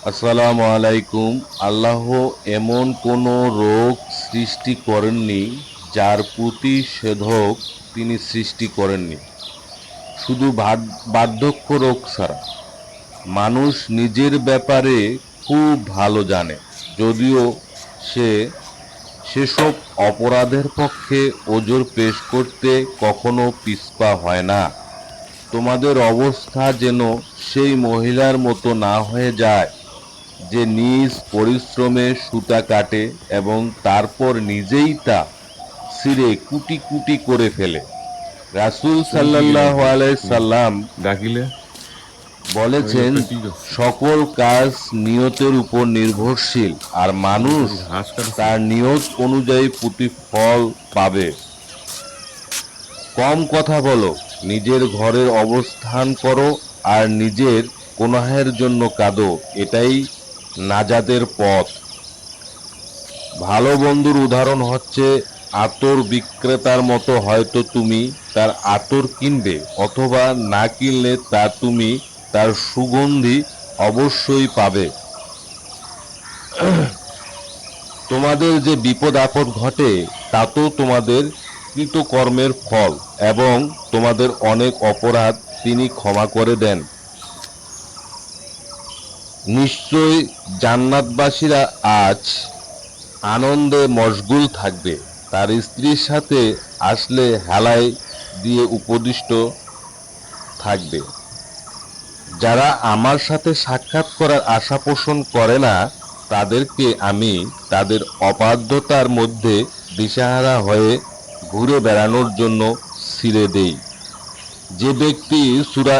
আসসালামু আলাইকুম। আল্লাহ এমন কোনো রোগ সৃষ্টি করেননি যার প্রতিষেধক তিনি সৃষ্টি করেননি, শুধু বার্ধক্য রোগ ছাড়া। মানুষ নিজের ব্যাপারে খুব ভালো জানে, যদিও সে সেসব অপরাধের পক্ষে ওজর পেশ করতে কখনো পিছপা হয় না। তোমাদের অবস্থা যেন সেই মহিলার মতো না হয়ে যায় যে নিজ পরিশ্রমে সুতা কাটে এবং তারপর নিজেই তা ছিঁড়ে কুটি কুটি করে ফেলে। রাসূল তুমি কি সাল্লাল্লাহু আলাইহি সাল্লাম ডাকিলে ওই বলেছেন, লোকটা কি করছে? সকল কাজ নিয়তের উপর নির্ভরশীল, আর মানুষ তুমি ঘাস কাটছে তার নাকি? নিয়ত অনুযায়ী প্রতিফল পাবে। কম কথা বলো, নিজের ঘরের অবস্থান করো আর নিজের গুনাহের জন্য কাঁদো, এটাই নাজাতের পথ। ভালো বন্ধুর উদাহরণ হচ্ছে আতর বিক্রেতার মতো। হয়তো তুমি তার আতর কিনবে, অথবা না কিনলে তুমি তার সুগন্ধি অবশ্যই পাবে। তোমাদের যে বিপদ আপদ ঘটে তা তো তোমাদের কৃতকর্মের ফল, এবং তোমাদের অনেক অপরাধ তিনি ক্ষমা করে দেন। নিশ্চয় জান্নাতবাসীরা আজ আনন্দে মশগুল থাকবে, তার স্ত্রীর সাথে আসলে হেলায় দিয়ে উপদিষ্ট থাকবে। যারা আমার সাথে সাক্ষাৎ করার আশা পোষণ করে না, তাদেরকে আমি তাদের অবাধ্যতার মধ্যে দিশেহারা হয়ে ঘুরে বেড়ানোর জন্য ছেড়ে দেই। যে ব্যক্তি সূরা